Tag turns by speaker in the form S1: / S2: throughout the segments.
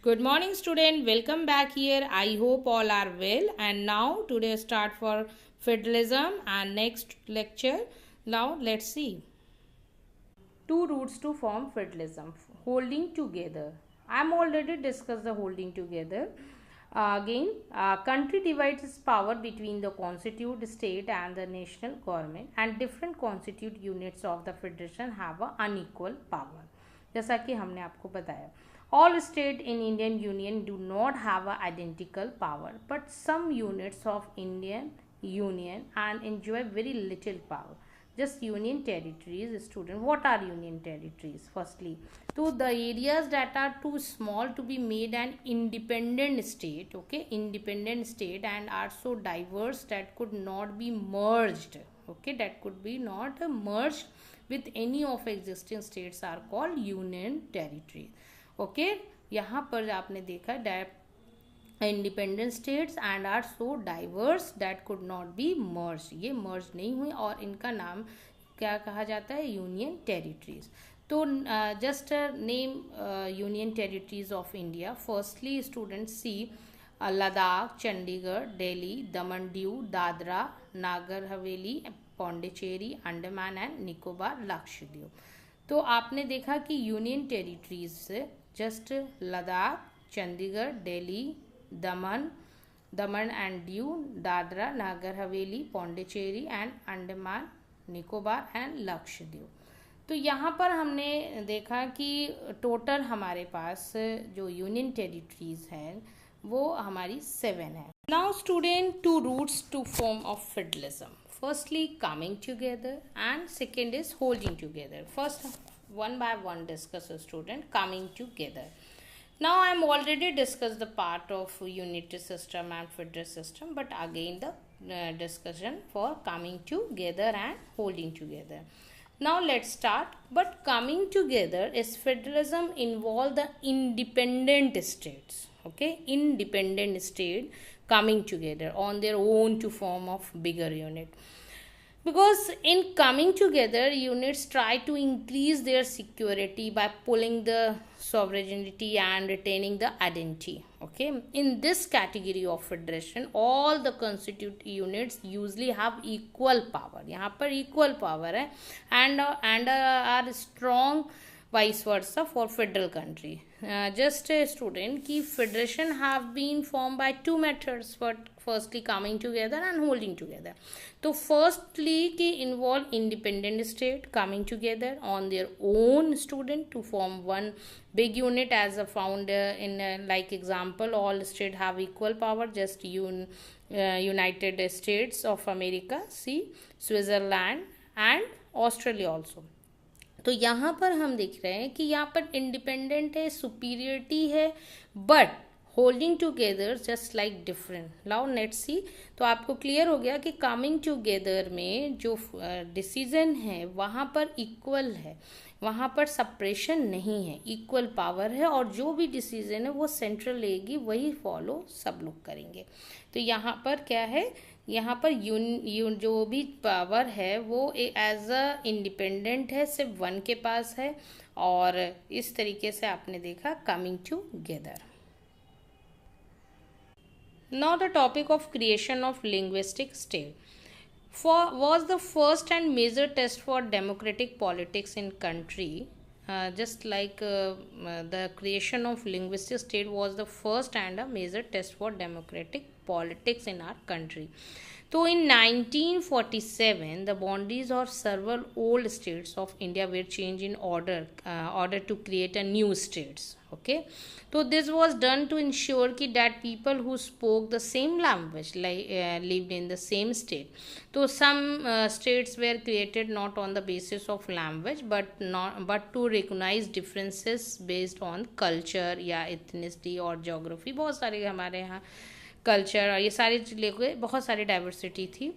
S1: Good morning student, welcome back here. I hope all are well, and now today start for federalism and next lecture. Now let's see. Two roots to form federalism. Holding together. I'm already discussed the holding together. Country divides its power between the constituted state and the national government, and different constituted units of the federation have a unequal power. जैसा कि हमने आपको बताया, all states in Indian Union do not have a identical power, but some units of Indian Union and enjoy very little power. Just union territories. Student, what are union territories? Firstly, so the areas that are too small to be made an independent state, okay, independent state, and are so diverse that could not be merged, okay, that could be not merged with any of existing states are called union territories. Okay, यहाँ पर आपने देखा independent states and are so diverse that could not be merge, ये merge नहीं हुई और इनका नाम क्या कहा जाता है? Union territories. तो just name union territories of India. Firstly student see Ladakh, Chandigarh, Delhi, Daman Diu, Dadra Nagar Haveli, Pondicherry, Andaman and Nicobar, Lakshadweep. तो आपने देखा कि यूनियन टेरिटरीज से just Ladakh, Chandigarh, Delhi, Daman and Diu, Dadra Nagar Haveli, Pondicherry and Andaman Nicobar and Lakshadweep. तो यहाँ पर हमने देखा कि टोटल हमारे पास जो यूनियन टेरिटरीज हैं वो हमारी 7 है. Now student, two routes to form of federalism. Firstly coming together and second is holding together. First one by one discuss a student coming together. Now I am already discussed the part of unity system and federal system, but again the discussion for coming together and holding together. Now let's start. But coming together is federalism involve the independent states, okay, independent state coming together on their own to form of bigger unit. Because in coming together, units try to increase their security by pulling the sovereignty and retaining the identity. Okay, in this category of federation, all the constituent units usually have equal power. यहाँ पर equal power है and are strong vice versa for federal country. Just a student की federation have been formed by two methods, but firstly coming together and holding together. तो firstly की involve independent state coming together on their own student to form one big unit as a found in like example, all states have equal power. Just United States of America, see Switzerland and Australia also. तो यहाँ पर हम देख रहे हैं कि यहाँ पर इंडिपेंडेंट है, सुपीरियरिटी है, but holding together just like different. Now let's see. तो आपको क्लियर हो गया कि कमिंग टुगेदर में जो डिसीजन है वहाँ पर इक्वल है, वहाँ पर सप्रेशन नहीं है, इक्वल पावर है, और जो भी डिसीजन है वो सेंट्रल लेगी, वही फॉलो सब लोग करेंगे. तो यहाँ पर क्या है? यहाँ पर जो भी पावर है वो एज अ इंडिपेंडेंट है, सिर्फ वन के पास है, और इस तरीके से आपने देखा coming together. Now the topic of creation of linguistic state was the first and major test for democratic politics in country. Just like the creation of linguistic state was the first and a major test for democratic politics in our country. So in 1947, the boundaries of several old states of India were changed in order to create a new states. Okay, so this was done to ensure that people who spoke the same language lived in the same state. So some states were created not on the basis of language but to recognize differences based on culture या ethnicity और geography. बहुत सारे हमारे यहाँ culture और ये सारी लेके बहुत सारी डाइवर्सिटी थी.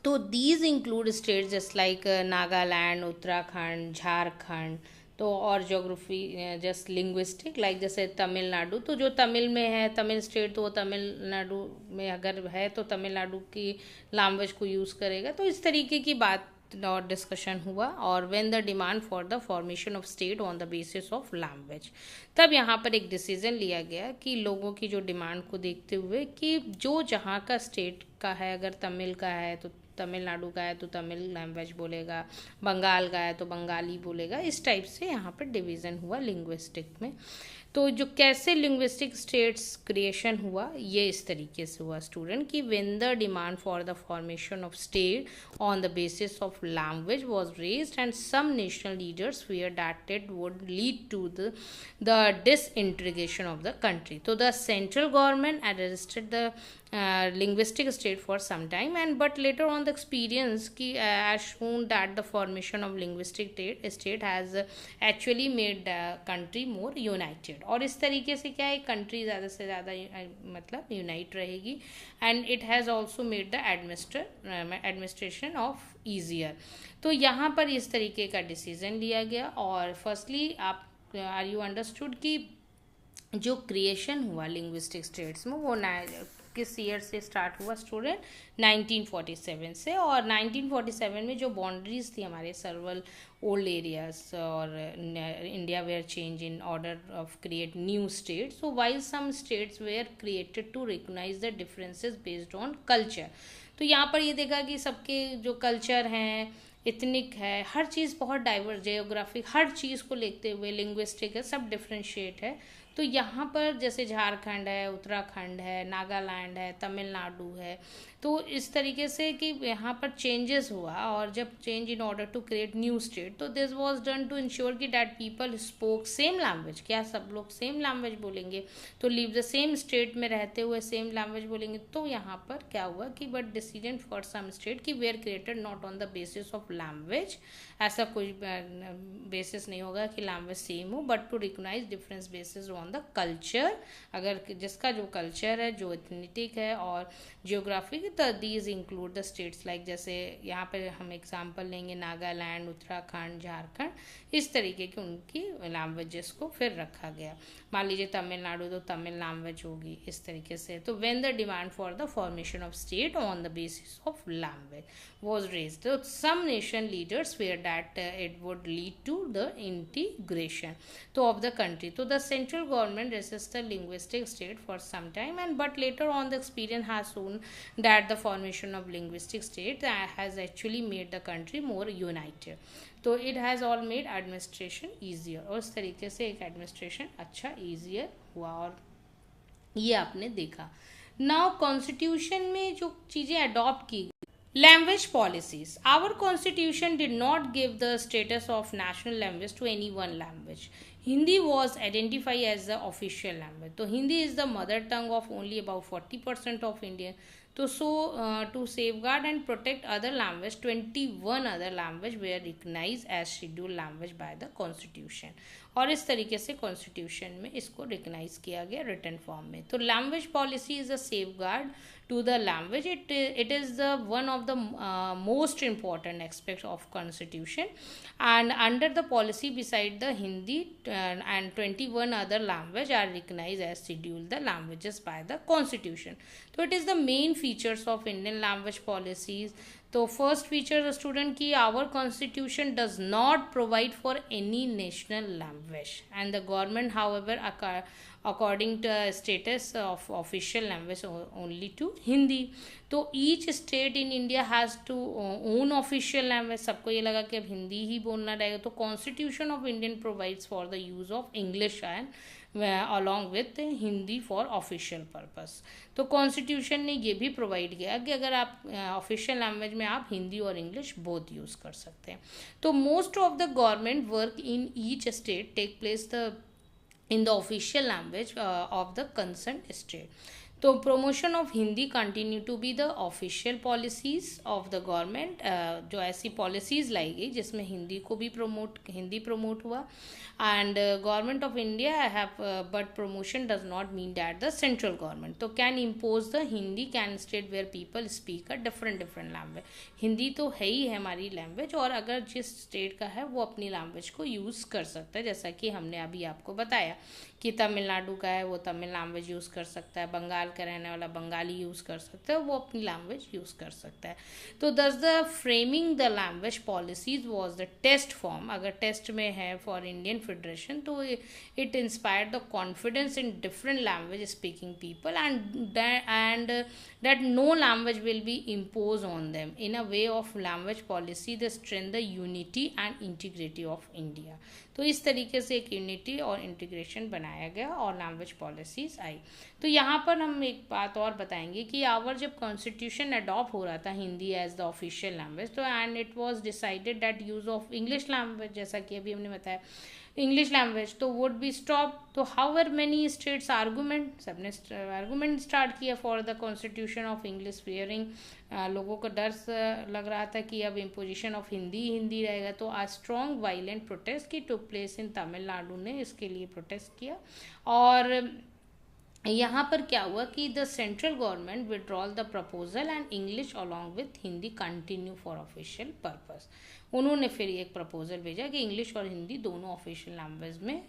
S1: तो these include states just like Nagaland, Uttarakhand, Jharkhand. तो और जोग्राफी जस्ट लिंग्विस्टिक लाइक जैसे तमिलनाडु. तो जो तमिल में है, तमिल स्टेट, तो वो तमिलनाडु में अगर है तो तमिलनाडु की लैंग्वेज को यूज़ करेगा. तो इस तरीके की बात और डिस्कशन हुआ, और when the demand for the formation of state on the basis of language, तब यहाँ पर एक डिसीजन लिया गया कि लोगों की जो डिमांड को देखते हुए कि जो जहाँ का स्टेट का है, अगर तमिल का है तो तमिलनाडु का है तो तमिल लैंग्वेज बोलेगा, बंगाल का है तो बंगाली बोलेगा, इस टाइप से यहाँ पर डिवीज़न हुआ लिंग्विस्टिक में। तो जो कैसे लिंग्विस्टिक स्टेट्स क्रिएशन हुआ, ये इस तरीके से हुआ स्टूडेंट कि when the demand for the formation of state on the basis of language was raised and some national leaders feared that it would lead to the disintegration of the country. So the central government arrested the linguistic state for some time, and but later on the experience has shown that the formation of linguistic state has actually made the country more united. और इस तरीके से क्या है, country ज़्यादा से ज़्यादा मतलब यूनाइट रहेगी, and it has also made the administration of easier. तो यहाँ पर इस तरीके का डिसीजन लिया गया। और फर्स्टली आप आर यू अंडरस्टूड कि जो क्रिएशन हुआ लिंग्विस्टिक स्टेट्स में वो किस ईयर से स्टार्ट हुआ स्टूडेंट, 1947 से। और 1947 में जो बाउंड्रीज थी हमारे सर्वल ओल्ड एरियाज और India were change in order of create new states, so while some states were created to recognise the differences based on culture. तो यहाँ पर ये देखा कि सबके जो कल्चर हैं, इथनिक है, हर चीज़ बहुत डाइवर्स, जियोग्राफिक, हर चीज़ को लेते हुए लिंग्विस्टिक है, सब डिफ्रेंशिएट है। तो यहाँ पर जैसे झारखंड है, उत्तराखंड है, नागालैंड है, तमिलनाडु है, तो इस तरीके से कि यहाँ पर चेंजेस हुआ। और जब change in order to create new state, तो this was done to ensure कि that people spoke same language, क्या सब लोग सेम लैंग्वेज बोलेंगे, तो लिव द सेम स्टेट में रहते हुए सेम लैंग्वेज बोलेंगे। तो यहाँ पर क्या हुआ कि but decision for some state कि were created not on the basis of language, ऐसा कोई बेसिस नहीं होगा कि लैंग्वेज सेम हो, but to recognise difference basis on the culture, अगर जिसका जो कल्चर है, जो एथनिटिक है और जियोग्राफिक, तो these include the states like, जैसे यहाँ पर हम एग्जांपल लेंगे नागालैंड, उत्तराखंड, झारखंड, इस तरीके की उनकी लैंग्वेजेस को फिर रखा गया। मान लीजिए तमिलनाडु तो तमिल लैंग्वेज होगी, इस तरीके से। तो when the demand for the formation of state on the basis of language was raised, so some nation leaders feared that it would lead to the integration of the country. So the central government resisted linguistic state for some time, and but later on the experience has shown that the formation of linguistic state has actually made the country more united. तो it has all made administration easier, और इस तरीके से एक administration अच्छा easier हुआ, और ये आपने देखा। Now constitution में जो चीज़ें अडॉप्ट की, language policies. Our constitution did not give the status of national language to any one language. Hindi was identified as the official language. So Hindi is the mother tongue of only about 40% of India. So to safeguard and protect other language, 21 other language were recognized as scheduled language by the constitution. और इस तरीके से constitution में इसको recognise किया गया written form में। तो language policy is a safeguard to the language. It is the one of the most important aspects of constitution, and under the policy beside the Hindi and 21 other language are recognized as scheduled the languages by the constitution. So it is the main features of Indian language policies. तो first feature student की, our constitution does not provide for any national language and the government however according to status of official language only to Hindi. तो each state in India has to own official language. सबको ये लगा कि अब हिंदी ही बोलना रहेगा, तो constitution of Indian provides for the use of English and along with Hindi for official purpose. तो कॉन्स्टिट्यूशन ने ये भी प्रोवाइड किया कि अगर आप ऑफिशियल लैंग्वेज में आप हिंदी और इंग्लिश बोथ यूज़ कर सकते हैं। तो most of the government work in each state take place the in the official language of the concerned state. तो promotion of Hindi continue to be the official policies of the government. जो ऐसी policies लाई गई जिसमें हिंदी को भी Hindi promote हुआ, and government of India have but promotion does not mean that the central government तो can impose the Hindi can state where people speak a different language. Hindi तो है ही है हमारी लैंग्वेज, और अगर जिस स्टेट का है वो अपनी लैंग्वेज को यूज़ कर सकता है, जैसा कि हमने अभी आपको बताया कि तमिलनाडु का है वो तमिल लैंग्वेज यूज़ कर सकता है, बंगाल का रहने वाला बंगाली यूज़ कर सकता है, वो अपनी लैंग्वेज यूज़ कर सकता है। तो thus the framing the language policies was the test form, अगर टेस्ट में है फॉर इंडियन फेडरेशन, तो it inspired the confidence in different language speaking people and that no language will be imposed on them. In a way of language policy they strengthen the unity and integrity of India. तो इस तरीके से एक unity और integration बनाया गया और language policies आई। तो यहाँ पर हम एक बात और बताएंगे कि आवर जब कॉन्स्टिट्यूशन अडॉप्ट हो रहा था Hindi as the official language, तो and it was decided that use of English language, जैसा कि अभी हमने बताया इंग्लिश लैंग्वेज तो वुड बी स्टॉप। तो हाउएवर मेनी स्टेट्स आर्गूमेंट, सबने आर्गूमेंट स्टार्ट किया for the constitution of English fearing, लोगों को डर लग रहा था कि अब इम्पोजिशन ऑफ हिंदी रहेगा। तो आ स्ट्रॉन्ग वायलेंट प्रोटेस्ट की टुक प्लेस इन तमिलनाडु ने इसके लिए प्रोटेस्ट किया। और यहाँ पर क्या हुआ कि the central government withdrawal the proposal and English along with Hindi continue for official purpose. उन्होंने फिर एक प्रपोजल भेजा कि इंग्लिश और हिंदी दोनों ऑफिशियल लैंग्वेज में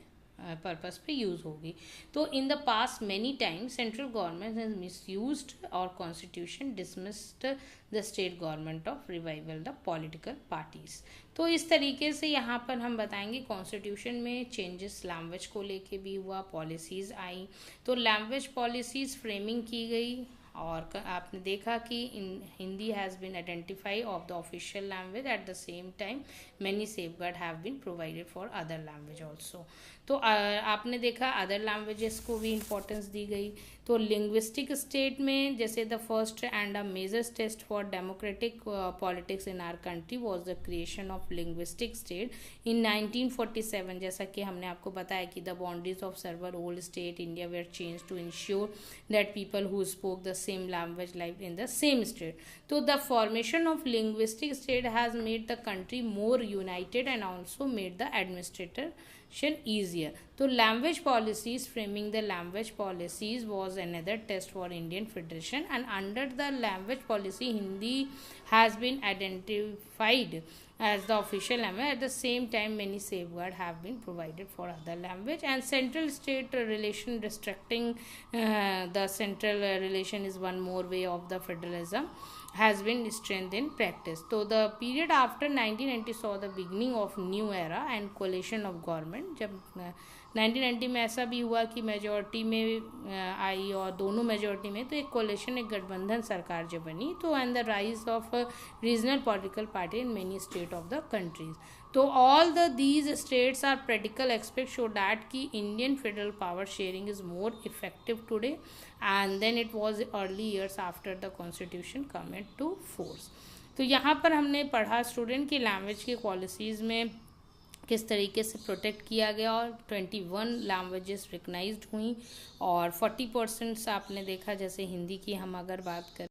S1: पर्पस पे यूज़ होगी। तो in the past many times central government has misused और constitution dismissed the state government of revival the political parties. तो इस तरीके से यहाँ पर हम बताएंगे कॉन्स्टिट्यूशन में चेंजेस लैंग्वेज को लेके भी हुआ, पॉलिसीज़ आई, तो लैंग्वेज पॉलिसीज़ फ्रेमिंग की गई। और आपने देखा कि Hindi has been identify of the official language, at the same time many safeguard have been provided for other language also. तो आपने देखा अदर लैंग्वेजेस को भी इम्पोर्टेंस दी गई। तो लिंग्विस्टिक स्टेट में जैसे the first and a major test for democratic politics in our country was the creation of linguistic state in 1947। जैसा कि हमने आपको बताया कि the boundaries of several old state India were change to ensure that people who spoke the same language live in the same state. So the formation of linguistic state has made the country more united and also made the administration easier. So language policies, framing the language policies was another test for Indian Federation, and under the language policy Hindi has been identified as the official language. At the same time many safeguards have been provided for other language, and central state relation restricting the central relation is one more way of the federalism has been strengthened in practice. So the period after 1990 saw the beginning of new era and coalition of government. जब 1990 में ऐसा भी हुआ कि majority में आई और दोनों majority में, तो एक कोalition, एक गठबंधन सरकार जब बनी, तो and the rise of regional political party in many state of the countries. तो all these states are practical aspect show that कि Indian federal power sharing is more effective today and then it was early years after the constitution come to force. तो यहाँ पर हमने पढ़ा student की language की policies में किस तरीके से प्रोटेक्ट किया गया, और 21 लैंग्वेजेस रिकग्नाइज्ड हुई और 40% आपने देखा, जैसे हिंदी की हम अगर बात करें